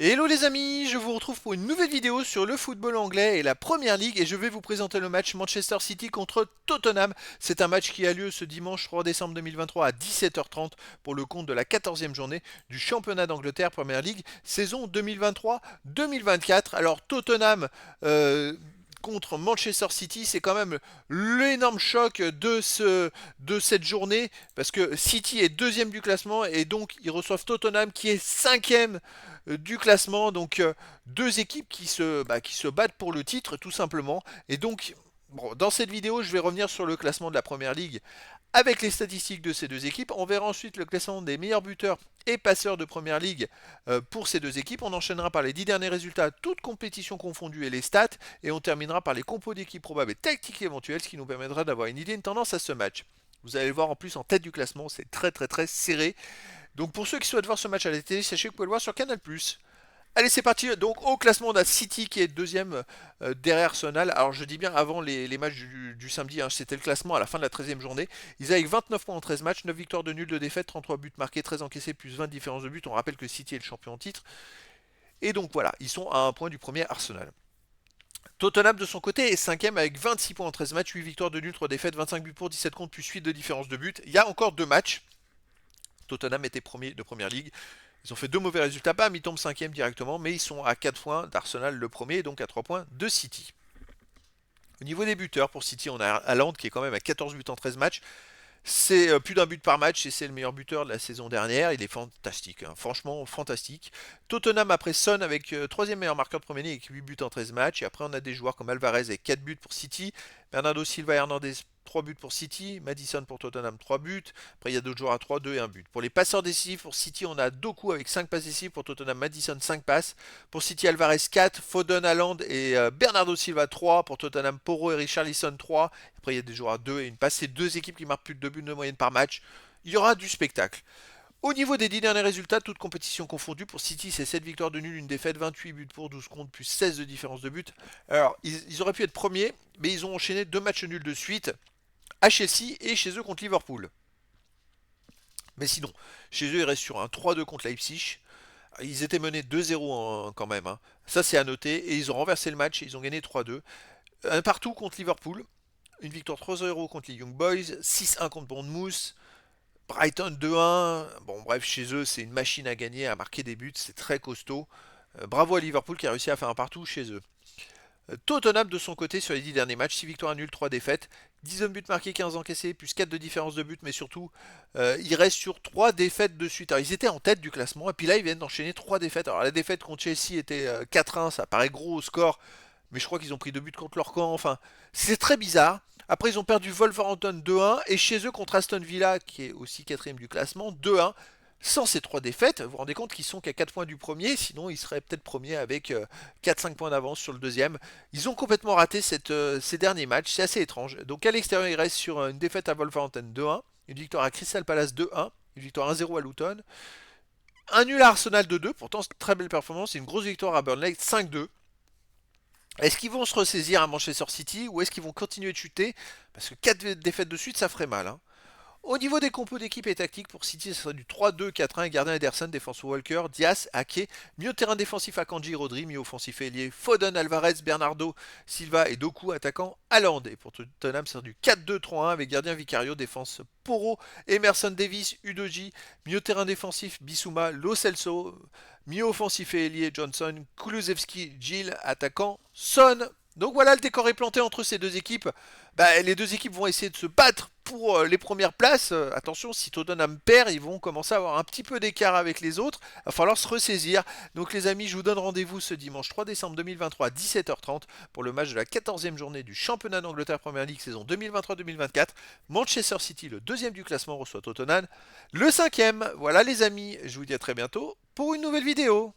Hello les amis, je vous retrouve pour une nouvelle vidéo sur le football anglais et la Première Ligue et je vais vous présenter le match Manchester City contre Tottenham. C'est un match qui a lieu ce dimanche 3 décembre 2023 à 17h30 pour le compte de la 14e journée du championnat d'Angleterre Première Ligue saison 2023-2024. Alors Tottenham contre Manchester City, c'est quand même l'énorme choc de cette journée parce que City est deuxième du classement et donc ils reçoivent Tottenham qui est cinquième du classement. Donc deux équipes qui se battent pour le titre tout simplement. Et donc bon, dans cette vidéo, je vais revenir sur le classement de la Première Ligue avec les statistiques de ces deux équipes. On verra ensuite le classement des meilleurs buteurs et passeurs de Première Ligue pour ces deux équipes. On enchaînera par les 10 derniers résultats, toutes compétitions confondues et les stats. Et on terminera par les compos d'équipes probables et tactiques éventuelles, ce qui nous permettra d'avoir une idée, une tendance à ce match. Vous allez le voir en plus en tête du classement, c'est très serré. Donc pour ceux qui souhaitent voir ce match à la télé, sachez que vous pouvez le voir sur Canal+. Allez, c'est parti. Donc au classement, on a City qui est deuxième derrière Arsenal. Alors je dis bien avant les matchs du samedi, hein, c'était le classement à la fin de la 13e journée. Ils avaient 29 points en 13 matchs, 9 victoires de nul, 2 défaites, 33 buts marqués, 13 encaissés, plus 20 différences de buts. On rappelle que City est le champion en titre. Et donc voilà, ils sont à un point du premier Arsenal. Tottenham de son côté est cinquième avec 26 points en 13 matchs, 8 victoires de nul, 3 défaites, 25 buts pour, 17 contre, plus 8 de différence de buts. Il y a encore deux matchs. Tottenham était premier de première ligue. Ils ont fait deux mauvais résultats, bam, ils tombent cinquième directement, mais ils sont à 4 points d'Arsenal le premier, et donc à 3 points de City. Au niveau des buteurs, pour City, on a Haaland qui est quand même à 14 buts en 13 matchs. C'est plus d'un but par match et c'est le meilleur buteur de la saison dernière. Il est fantastique, hein, franchement fantastique. Tottenham après Son avec troisième meilleur marqueur de première ligue avec 8 buts en 13 matchs. Et après on a des joueurs comme Alvarez avec 4 buts pour City. Bernardo Silva et Hernandez 3 buts pour City. Madison pour Tottenham 3 buts. Après il y a d'autres joueurs à 3, 2 et 1 but. Pour les passeurs décisifs pour City on a Doku avec 5 passes décisives. Pour Tottenham Madison 5 passes. Pour City Alvarez 4. Foden, Haaland et Bernardo Silva 3. Pour Tottenham Porro et Richarlison 3. Après, il y a des joueurs à 2 et une passe. C'est deux équipes qui marquent plus de 2 buts de moyenne par match. Il y aura du spectacle. Au niveau des 10 derniers résultats, toutes compétitions confondues, pour City, c'est 7 victoires de nul, une défaite, 28 buts pour, 12 contre, plus 16 de différence de but. Alors, ils auraient pu être premiers, mais ils ont enchaîné deux matchs nuls de suite, à Chelsea et chez eux contre Liverpool. Mais sinon, chez eux, ils restent sur un 3-2 contre Leipzig. Ils étaient menés 2-0 quand même, hein. Ça, c'est à noter. Et ils ont renversé le match, ils ont gagné 3-2. Un partout contre Liverpool. Une victoire 3-0 contre les Young Boys, 6-1 contre Bournemouth, Brighton 2-1. Bon, bref, chez eux, c'est une machine à gagner, à marquer des buts, c'est très costaud. Bravo à Liverpool qui a réussi à faire un partout chez eux. Tottenham de son côté sur les 10 derniers matchs, 6 victoires nulles, 3 défaites, 19 buts marqués, 15 encaissés, plus 4 de différence de but, mais surtout, ils restent sur 3 défaites de suite. Alors, ils étaient en tête du classement, et puis là, ils viennent d'enchaîner 3 défaites. Alors, la défaite contre Chelsea était 4-1, ça paraît gros au score, mais je crois qu'ils ont pris 2 buts contre leur camp. Enfin, c'est très bizarre. Après, ils ont perdu Wolverhampton 2-1 et chez eux contre Aston Villa, qui est aussi quatrième du classement, 2-1. Sans ces trois défaites, vous vous rendez compte qu'ils sont qu'à 4 points du premier, sinon ils seraient peut-être premiers avec 4-5 points d'avance sur le deuxième. Ils ont complètement raté ces derniers matchs, c'est assez étrange. Donc à l'extérieur, ils restent sur une défaite à Wolverhampton 2-1, une victoire à Crystal Palace 2-1, une victoire 1-0 à Luton, un nul à Arsenal 2-2, pourtant c'est une très belle performance, et une grosse victoire à Burnley 5-2. Est-ce qu'ils vont se ressaisir à Manchester City ou est-ce qu'ils vont continuer de chuter? Parce que 4 défaites de suite, ça ferait mal, hein. Au niveau des compos d'équipe et tactique, pour City, ce serait du 3-2-4-1, gardien Ederson, défense Walker, Diaz, Ake, milieu de terrain défensif Akanji, Rodri, milieu offensif ailier, Foden, Alvarez, Bernardo, Silva et Doku, attaquant Haaland. Et pour Tottenham, c'est du 4-2-3-1 avec gardien Vicario, défense Porro, Emerson Davis, Udoji, milieu de terrain défensif Bissouma, Lo Celso, milieu offensif et ailier Johnson, Kulusevski, Gilles, attaquant Son. Donc voilà, le décor est planté entre ces deux équipes. Bah, les deux équipes vont essayer de se battre pour les premières places. Attention, si Tottenham perd, ils vont commencer à avoir un petit peu d'écart avec les autres. Il va falloir se ressaisir. Donc les amis, je vous donne rendez-vous ce dimanche 3 décembre 2023 à 17h30 pour le match de la 14e journée du championnat d'Angleterre Premier League saison 2023-2024. Manchester City, le deuxième du classement, reçoit Tottenham, le cinquième. Voilà les amis, je vous dis à très bientôt pour une nouvelle vidéo.